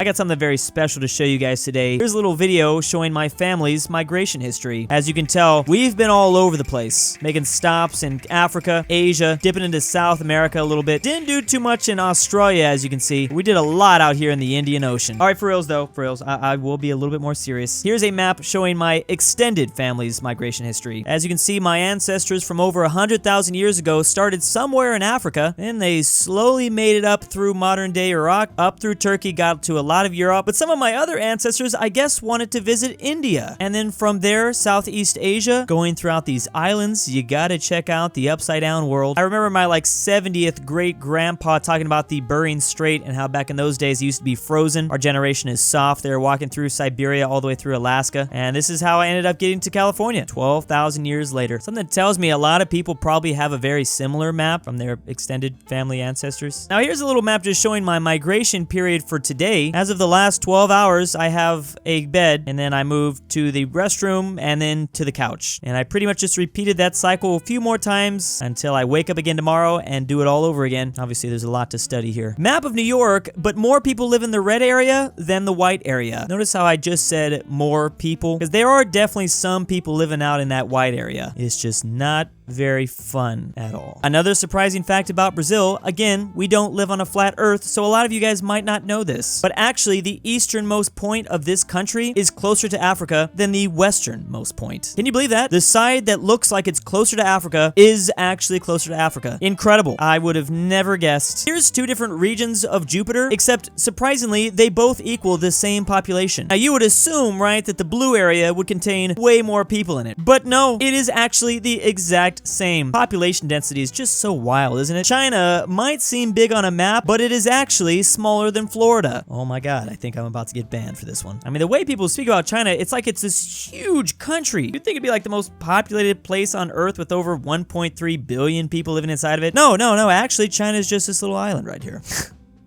I got something very special to show you guys today. Here's a little video showing my family's migration history. As you can tell, we've been all over the place, making stops in Africa, Asia, dipping into South America a little bit. Didn't do too much in Australia, as you can see. We did a lot out here in the Indian Ocean. All right, for reals though, for reals, I will be a little bit more serious. Here's a map showing my extended family's migration history. As you can see, my ancestors from over 100,000 years ago started somewhere in Africa, and they slowly made it up through modern-day Iraq, up through Turkey, got to a lot of Europe, but some of my other ancestors, I guess, wanted to visit India. And then from there, Southeast Asia, going throughout these islands, you gotta check out the upside down world. I remember my 70th great grandpa talking about the Bering Strait and how back in those days it used to be frozen. Our generation is soft. They were walking through Siberia all the way through Alaska. And this is how I ended up getting to California 12,000 years later. Something that tells me a lot of people probably have a very similar map from their extended family ancestors. Now here's a little map just showing my migration period for today. As of the last 12 hours, I have a bed, and then I moved to the restroom, and then to the couch. And I pretty much just repeated that cycle a few more times until I wake up again tomorrow and do it all over again. Obviously, there's a lot to study here. Map of New York, but more people live in the red area than the white area. Notice how I just said more people? Because there are definitely some people living out in that white area. It's just not very fun at all. Another surprising fact about Brazil, again, we don't live on a flat earth, so a lot of you guys might not know this, but actually the easternmost point of this country is closer to Africa than the westernmost point. Can you believe that? The side that looks like it's closer to Africa is actually closer to Africa. Incredible. I would have never guessed. Here's two different regions of Jupiter, except surprisingly, they both equal the same population. Now you would assume, right, that the blue area would contain way more people in it, but no, it is actually the exact same. Population density is just so wild, isn't it? China might seem big on a map, but it is actually smaller than Florida. Oh my god, I think I'm about to get banned for this one. I mean, the way people speak about China, it's like it's this huge country. You'd think it'd be like the most populated place on Earth with over 1.3 billion people living inside of it. No, actually, China's just this little island right here.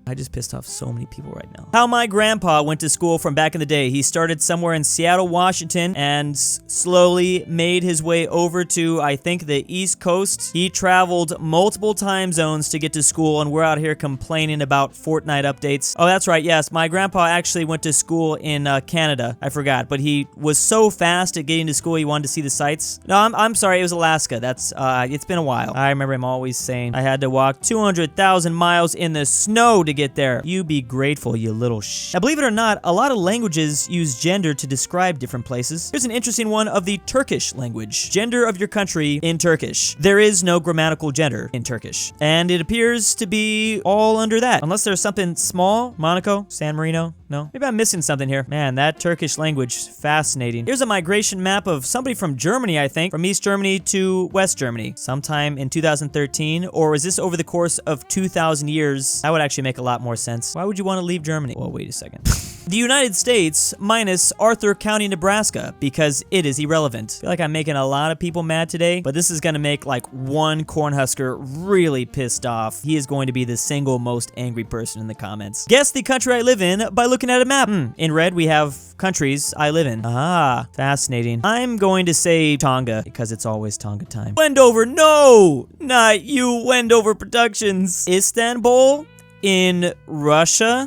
I just pissed off so many people right now. How my grandpa went to school from back in the day. He started somewhere in Seattle, Washington, and slowly made his way over to, I think, the East Coast. He traveled multiple time zones to get to school, and we're out here complaining about Fortnite updates. Oh, that's right, yes. My grandpa actually went to school in Canada. I forgot, but he was so fast at getting to school, he wanted to see the sights. No, I'm sorry, it was Alaska. That's, it's been a while. I remember him always saying I had to walk 200,000 miles in the snow to get there. You be grateful, you little sh. Now, believe it or not, a lot of languages use gender to describe different places. Here's an interesting one of the Turkish language. Gender of your country in Turkish. There is no grammatical gender in Turkish, and it appears to be all under that. Unless there's something small. Monaco? San Marino? No? Maybe I'm missing something here. Man, that Turkish language, fascinating. Here's a migration map of somebody from Germany, I think, from East Germany to West Germany, sometime in 2013, or is this over the course of 2,000 years? That would actually make a lot more sense. Why would you want to leave Germany? Well, wait a second. The United States minus Arthur County, Nebraska, because it is irrelevant. I feel like I'm making a lot of people mad today, but this is gonna make like one Cornhusker really pissed off. He is going to be the single most angry person in the comments. Guess the country I live in by looking at a map. In red, we have countries I live in. Ah, fascinating. I'm going to say Tonga, because it's always Tonga time. Wendover, no! Not you, Wendover Productions. Istanbul? In Russia?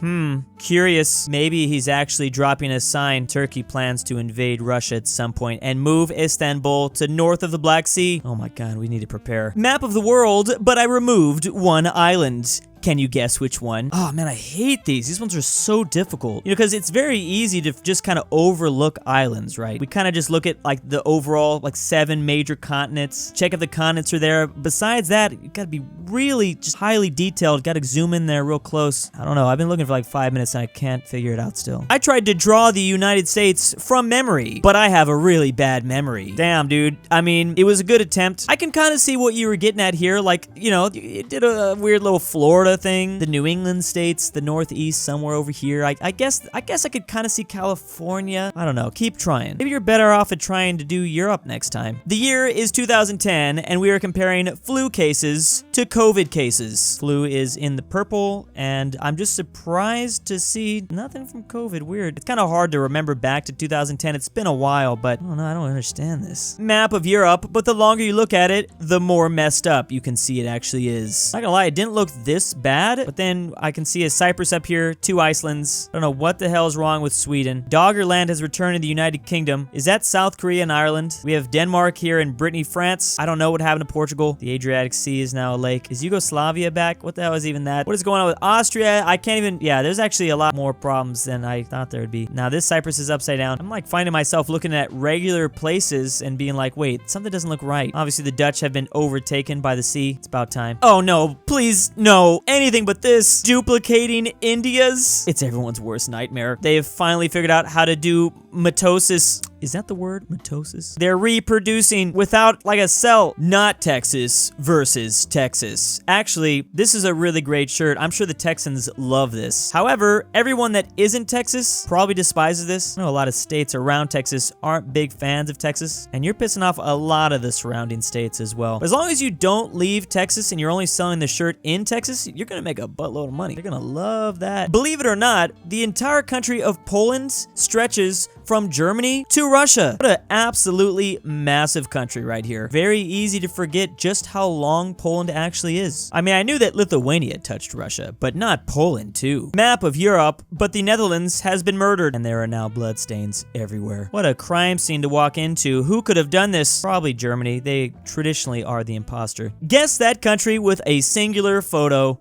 Curious. Maybe he's actually dropping a sign. Turkey plans to invade Russia at some point and move Istanbul to north of the Black Sea. Oh my god, we need to prepare. Map of the world, but I removed one island. Can you guess which one? Oh man, I hate these. These ones are so difficult. You know, because it's very easy to just kind of overlook islands, right? We kind of just look at like the overall, like 7 major continents, check if the continents are there. Besides that, you gotta be really just highly detailed. Gotta zoom in there real close. I don't know. I've been looking for like 5 minutes and I can't figure it out still. I tried to draw the United States from memory, but I have a really bad memory. Damn, dude. I mean, it was a good attempt. I can kind of see what you were getting at here. Like, you know, you did a weird little Florida thing, the New England states, the Northeast, somewhere over here. I guess I could kind of see California. I don't know. Keep trying. Maybe you're better off at trying to do Europe next time. The year is 2010, and we are comparing flu cases to COVID cases. Flu is in the purple, and I'm just surprised to see nothing from COVID. Weird. It's kind of hard to remember back to 2010. It's been a while, but I don't understand this. Map of Europe, but the longer you look at it, the more messed up you can see it actually is. Not gonna lie, it didn't look this bad, but then I can see a Cyprus up here, 2 Icelands. I don't know what the hell is wrong with Sweden. Doggerland has returned to the United Kingdom. Is that South Korea and Ireland? We have Denmark here and Brittany, France. I don't know what happened to Portugal. The Adriatic Sea is now a lake. Is Yugoslavia back? What the hell is even that? What is going on with Austria? I can't even... Yeah, there's actually a lot more problems than I thought there would be. Now, this Cyprus is upside down. I'm like finding myself looking at regular places and being like, wait, something doesn't look right. Obviously, the Dutch have been overtaken by the sea. It's about time. Oh, no. Please, no. Anything but this. Duplicating India's. It's everyone's worst nightmare. They have finally figured out how to do mitosis. Is that the word? Mitosis? They're reproducing without like a cell. Not Texas versus Texas. Actually, this is a really great shirt. I'm sure the Texans love this. However, everyone that isn't Texas probably despises this. I know a lot of states around Texas aren't big fans of Texas, and you're pissing off a lot of the surrounding states as well. But as long as you don't leave Texas and you're only selling the shirt in Texas, you're gonna make a buttload of money. They're gonna love that. Believe it or not, the entire country of Poland stretches from Germany to Russia. What an absolutely massive country right here. Very easy to forget just how long Poland actually is. I mean, I knew that Lithuania touched Russia, but not Poland too. Map of Europe, but the Netherlands has been murdered, and there are now bloodstains everywhere. What a crime scene to walk into. Who could have done this? Probably Germany. They traditionally are the imposter. Guess that country with a singular photo.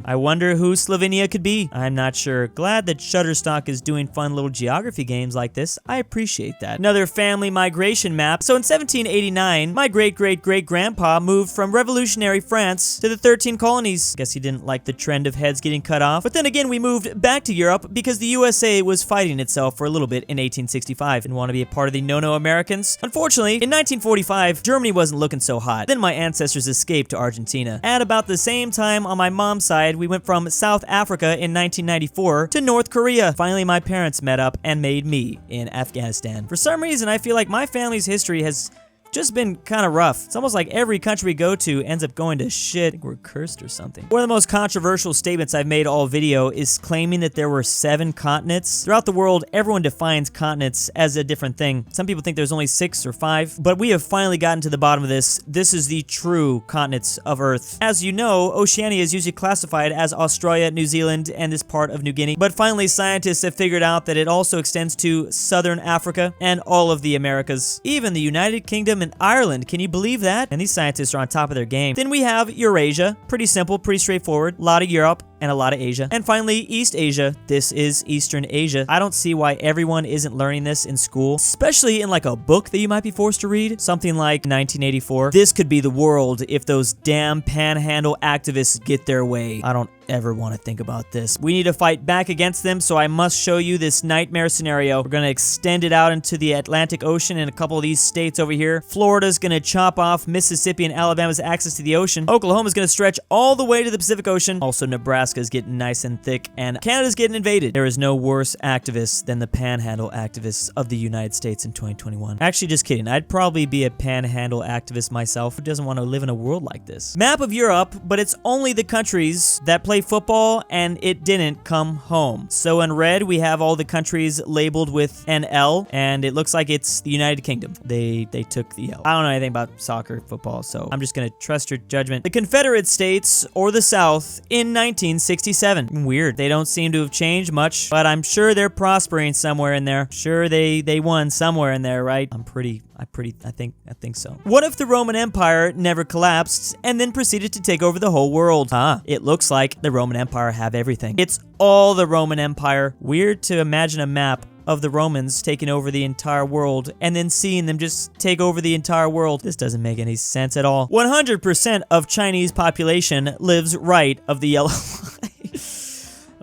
I wonder who Slovenia could be. I'm not sure. Glad that Shutterstock is doing fun little geography games like this. I appreciate that. Another family migration map. So in 1789, my great-great-great-grandpa moved from revolutionary France to the 13 colonies. Guess he didn't like the trend of heads getting cut off. But then again, we moved back to Europe because the USA was fighting itself for a little bit in 1865 and wanted to be a part of the no-no Americans. Unfortunately, in 1945, Germany wasn't looking so hot. Then my ancestors escaped to Argentina. At about the same time on my mom's side, we went from South Africa in 1994 to North Korea. Finally, my parents met up and made me in Afghanistan. For some reason, I feel like my family's history has just been kind of rough. It's almost like every country we go to ends up going to shit. I think we're cursed or something. One of the most controversial statements I've made all video is claiming that there were 7 continents. Throughout the world, everyone defines continents as a different thing. Some people think there's only 6 or 5, but we have finally gotten to the bottom of this. This is the true continents of Earth. As you know, Oceania is usually classified as Australia, New Zealand, and this part of New Guinea. But finally, scientists have figured out that it also extends to Southern Africa and all of the Americas. Even the United Kingdom and Ireland. Can you believe that? And these scientists are on top of their game. Then we have Eurasia. Pretty simple, pretty straightforward. A lot of Europe and a lot of Asia. And finally, East Asia. This is Eastern Asia. I don't see why everyone isn't learning this in school, especially in like a book that you might be forced to read. Something like 1984. This could be the world if those damn panhandle activists get their way. I don't ever want to think about this. We need to fight back against them, so I must show you this nightmare scenario. We're going to extend it out into the Atlantic Ocean and a couple of these states over here. Florida's going to chop off Mississippi and Alabama's access to the ocean. Oklahoma's going to stretch all the way to the Pacific Ocean. Also, Nebraska's getting nice and thick, and Canada's getting invaded. There is no worse activists than the panhandle activists of the United States in 2021. Actually, just kidding. I'd probably be a panhandle activist myself. Who doesn't want to live in a world like this? Map of Europe, but it's only the countries that play football, and it didn't come home. So in red, we have all the countries labeled with an L, and it looks like it's the United Kingdom. They took the L. I don't know anything about soccer, football, so I'm just gonna trust your judgment. The Confederate States, or the South, in 1967. Weird. They don't seem to have changed much, but I'm sure they're prospering somewhere in there. Sure, they won somewhere in there, right? I think so. What if the Roman Empire never collapsed and then proceeded to take over the whole world? It looks like the Roman Empire have everything. It's all the Roman Empire. Weird to imagine a map of the Romans taking over the entire world and then seeing them just take over the entire world. This doesn't make any sense at all. 100% of Chinese population lives right of the yellow line.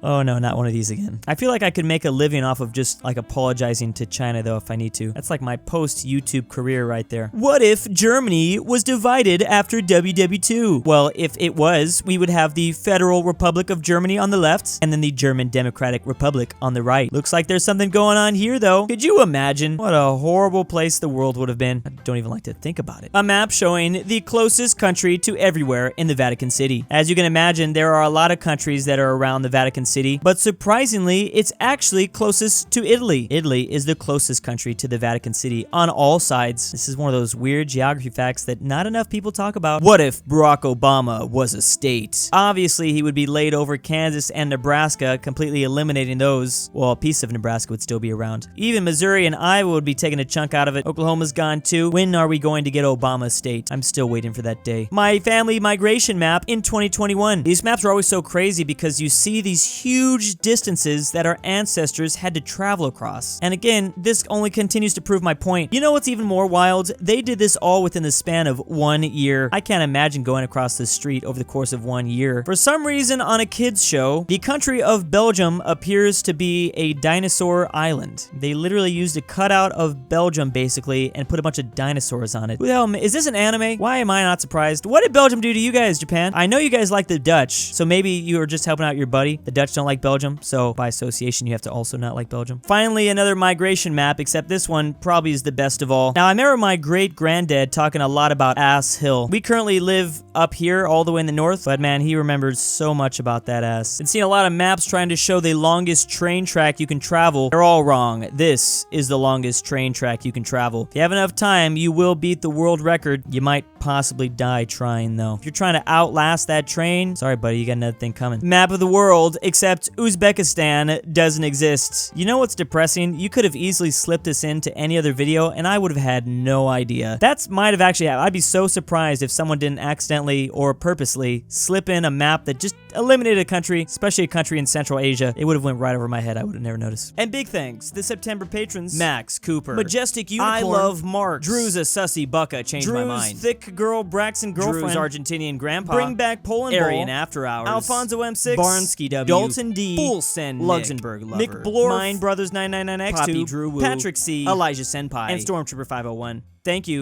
Oh no, not one of these again. I feel like I could make a living off of just like apologizing to China though if I need to. That's like my post-YouTube career right there. What if Germany was divided after WW2? Well, if it was, we would have the Federal Republic of Germany on the left and then the German Democratic Republic on the right. Looks like there's something going on here though. Could you imagine what a horrible place the world would have been? I don't even like to think about it. A map showing the closest country to everywhere in the Vatican City. As you can imagine, there are a lot of countries that are around the Vatican City, but surprisingly, it's actually closest to Italy. Italy is the closest country to the Vatican City on all sides. This is one of those weird geography facts that not enough people talk about. What if Barack Obama was a state? Obviously, he would be laid over Kansas and Nebraska, completely eliminating those. Well, a piece of Nebraska would still be around. Even Missouri and Iowa would be taking a chunk out of it. Oklahoma's gone too. When are we going to get Obama's state? I'm still waiting for that day. My family migration map in 2021. These maps are always so crazy because you see these huge distances that our ancestors had to travel across. And again, this only continues to prove my point. You know what's even more wild? They did this all within the span of 1 year. I can't imagine going across the street over the course of 1 year. For some reason on a kids show, the country of Belgium appears to be a dinosaur island. They literally used a cutout of Belgium basically and put a bunch of dinosaurs on it. Who the hell, is this an anime? Why am I not surprised? What did Belgium do to you guys, Japan? I know you guys like the Dutch, so maybe you were just helping out your buddy. The Dutch don't like Belgium, so by association you have to also not like Belgium. Finally, another migration map, except this one probably is the best of all. Now, I remember my great-granddad talking a lot about Ass Hill. We currently live up here all the way in the north, but man, he remembers so much about that ass. Been seeing a lot of maps trying to show the longest train track you can travel. They're all wrong. This is the longest train track you can travel. If you have enough time, you will beat the world record. You might possibly die trying though. If you're trying to outlast that train, sorry buddy, you got another thing coming. Map of the world, except Uzbekistan doesn't exist. You know what's depressing? You could have easily slipped this into any other video and I would have had no idea. That might have actually happened. I'd be so surprised if someone didn't accidentally or purposely slip in a map that just eliminated a country, especially a country in Central Asia. It would have went right over my head. I would have never noticed. And big thanks to September patrons: Max Cooper, Majestic Unicorn, I Love Mark, Drewsasussybakachangemymind, Thick Girl Braxton Girlfriend, Drew's Argentinian Grandpa, BringBackPolandball, AryanAfterHours, Alfonso M6, Barnsky W, Dalton D, Send Nic, LuxembourgLover, McBlorf, Mine Brothers 999X2, Papi Druwu, Patrick C, Elijah Senpai, and Stormtrooper 501. Thank you.